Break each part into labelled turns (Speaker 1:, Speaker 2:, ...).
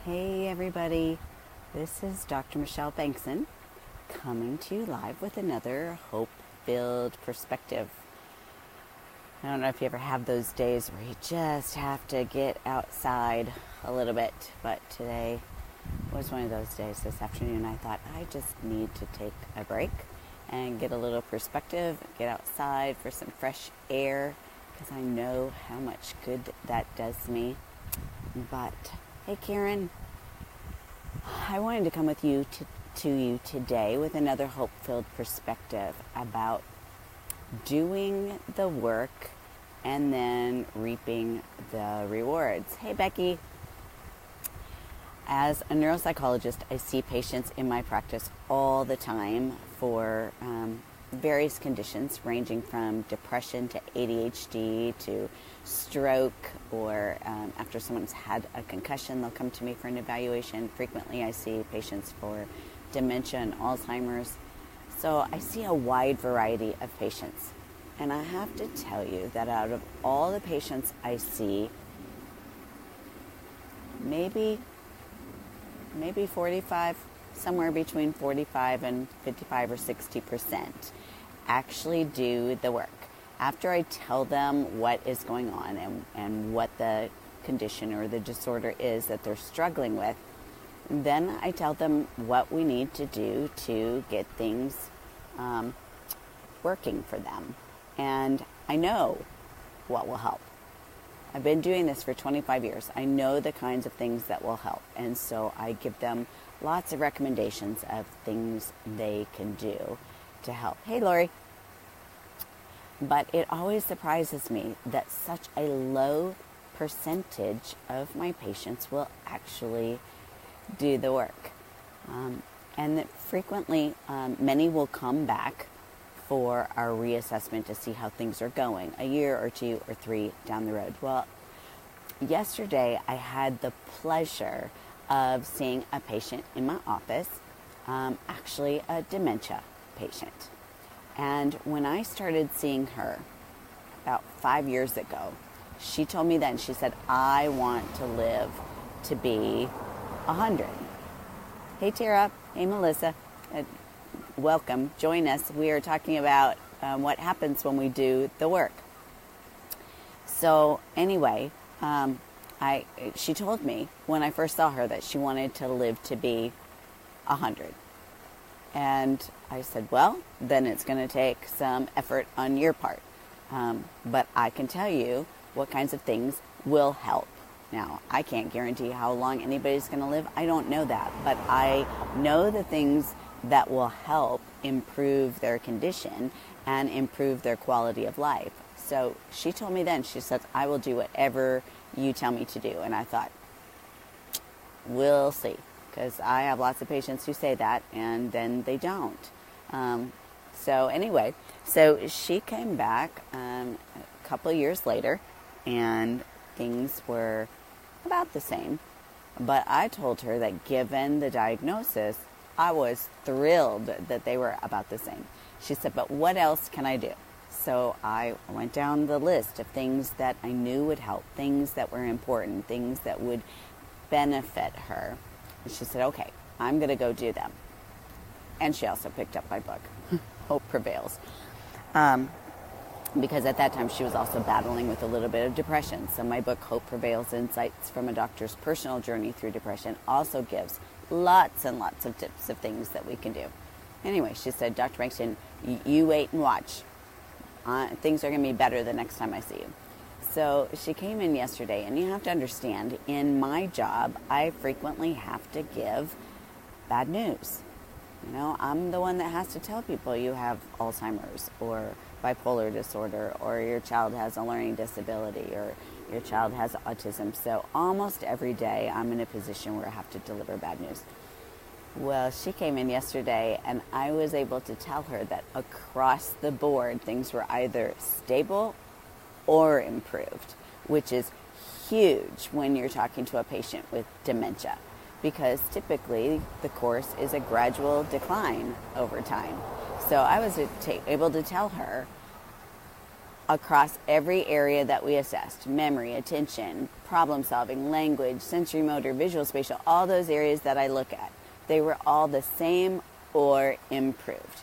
Speaker 1: Hey everybody, this is Dr. Michelle Bengtson coming to you live with another hope-filled perspective. I don't know if you ever have those days where you just have to get outside a little bit, but today was one of those days. This afternoon I thought I just need to take a break and get a little perspective, get outside for some fresh air, because I know how much good that does me. But hey Karen, I wanted to come with you to you today with another hope-filled perspective about doing the work and then reaping the rewards. Hey Becky, as a neuropsychologist, I see patients in my practice all the time for various conditions ranging from depression to ADHD to stroke, or after someone's had a concussion, they'll come to me for an evaluation. Frequently I see patients for dementia and Alzheimer's. So I see a wide variety of patients. And I have to tell you that out of all the patients I see, maybe 45, somewhere between 45 and 55 or 60% actually do the work. After I tell them what is going on and what the condition or the disorder is that they're struggling with, then I tell them what we need to do to get things working for them. And I know what will help. I've been doing this for 25 years. I know the kinds of things that will help. And so I give them lots of recommendations of things they can do to help. Hey, Lori. But it always surprises me that such a low percentage of my patients will actually do the work. And that frequently, many will come back for our reassessment to see how things are going a year or 2 or 3 down the road. Well, yesterday I had the pleasure of seeing a patient in my office, actually a dementia patient. And when I started seeing her about 5 years ago, she told me then, she said, I want to live to be 100. Hey Tara, hey Melissa, welcome, join us. We are talking about what happens when we do the work. So anyway, she told me when I first saw her that she wanted to live to be 100. And I said, well, then it's going to take some effort on your part. But I can tell you what kinds of things will help. Now, I can't guarantee how long anybody's going to live. I don't know that. But I know the things that will help improve their condition and improve their quality of life. So she told me then, she said, I will do whatever you tell me to do. And I thought, we'll see. Because I have lots of patients who say that, and then they don't. So anyway, so she came back a couple of years later, and things were about the same. But I told her that given the diagnosis, I was thrilled that they were about the same. She said, but what else can I do? So I went down the list of things that I knew would help, things that were important, things that would benefit her. And she said, okay, I'm going to go do them. And she also picked up my book, Hope Prevails. Because at that time she was also battling with a little bit of depression. So my book, Hope Prevails, Insights from a Doctor's Personal Journey Through Depression, also gives lots and lots of tips of things that we can do. Anyway, she said, Dr. Bengtson, you wait and watch. Things are going to be better the next time I see you. So she came in yesterday, and you have to understand, in my job, I frequently have to give bad news. You know, I'm the one that has to tell people you have Alzheimer's or bipolar disorder, or your child has a learning disability, or your child has autism. So almost every day I'm in a position where I have to deliver bad news. Well, she came in yesterday, and I was able to tell her that across the board, things were either stable or improved, which is huge when you're talking to a patient with dementia, because typically the course is a gradual decline over time. So I was able to tell her across every area that we assessed: memory, attention, problem solving, language, sensory motor, visual spatial, all those areas that I look at. They were all the same or improved.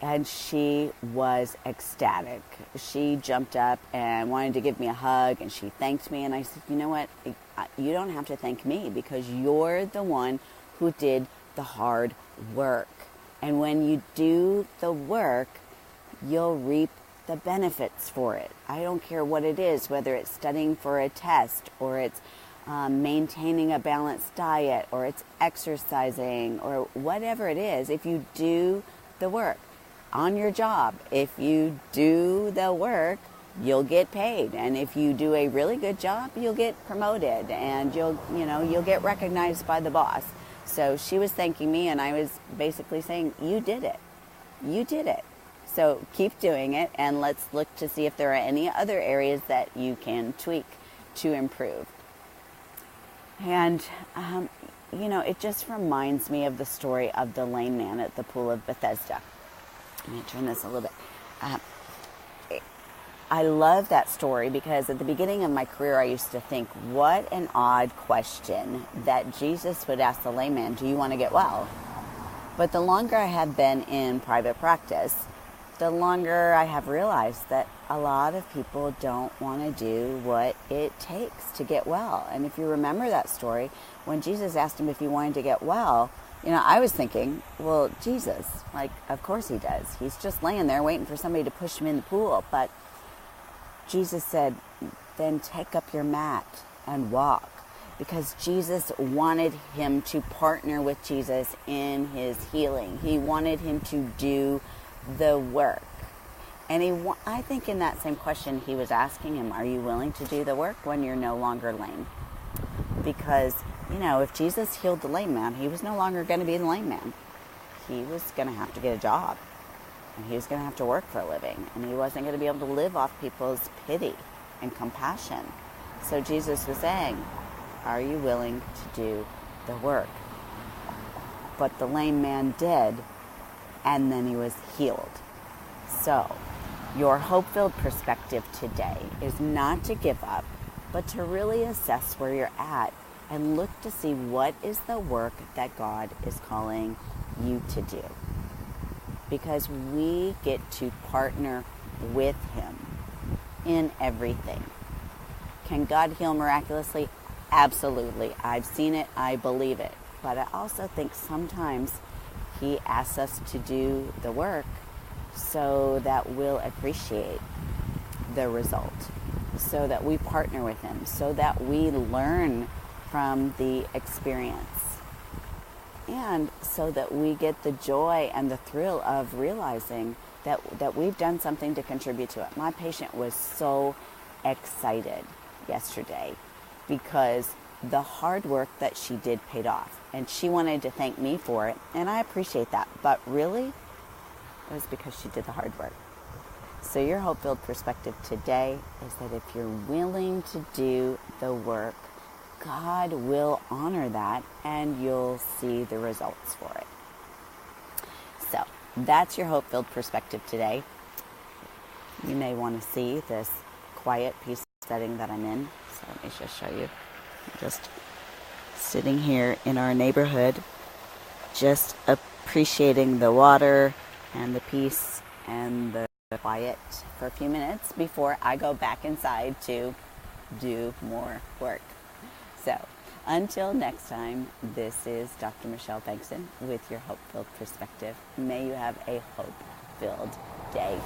Speaker 1: And she was ecstatic. She jumped up and wanted to give me a hug, and she thanked me. And I said, you know what? You don't have to thank me, because you're the one who did the hard work. And when you do the work, you'll reap the benefits for it. I don't care what it is, whether it's studying for a test, or it's maintaining a balanced diet, or it's exercising, or whatever it is. If you do the work on your job, if you do the work, you'll get paid. And if you do a really good job, you'll get promoted, and you'll get recognized by the boss. So she was thanking me, and I was basically saying, you did it. You did it. So keep doing it, and let's look to see if there are any other areas that you can tweak to improve. And, it just reminds me of the story of the lame man at the pool of Bethesda. Let me turn this a little bit. I love that story because at the beginning of my career, I used to think, what an odd question that Jesus would ask the lame man, do you want to get well? But the longer I have been in private practice, the longer I have realized that a lot of people don't want to do what it takes to get well. And if you remember that story, when Jesus asked him if he wanted to get well, I was thinking, well, Jesus, of course he does. He's just laying there waiting for somebody to push him in the pool. But Jesus said, then take up your mat and walk. Because Jesus wanted him to partner with Jesus in his healing. He wanted him to do the work. And I think in that same question, he was asking him, are you willing to do the work when you're no longer lame? Because if Jesus healed the lame man, he was no longer going to be the lame man. He was going to have to get a job. And he was going to have to work for a living. And he wasn't going to be able to live off people's pity and compassion. So Jesus was saying, are you willing to do the work? But the lame man did, and then he was healed. So your hope-filled perspective today is not to give up, but to really assess where you're at and look to see what is the work that God is calling you to do. Because we get to partner with him in everything. Can God heal miraculously? Absolutely. I've seen it. I believe it. But I also think sometimes he asks us to do the work so that we'll appreciate the result, so that we partner with him, so that we learn from the experience, and so that we get the joy and the thrill of realizing that we've done something to contribute to it. My patient was so excited yesterday because the hard work that she did paid off, and she wanted to thank me for it, and I appreciate that. But really, it was because she did the hard work. So your hope-filled perspective today is that if you're willing to do the work, God will honor that, and you'll see the results for it. So that's your hope-filled perspective today. You may want to see this quiet, peaceful setting that I'm in. So let me just show you. I'm just sitting here in our neighborhood, just appreciating the water and the peace and the quiet for a few minutes before I go back inside to do more work. So until next time, this is Dr. Michelle Bengtson with your hope-filled perspective. May you have a hope-filled day.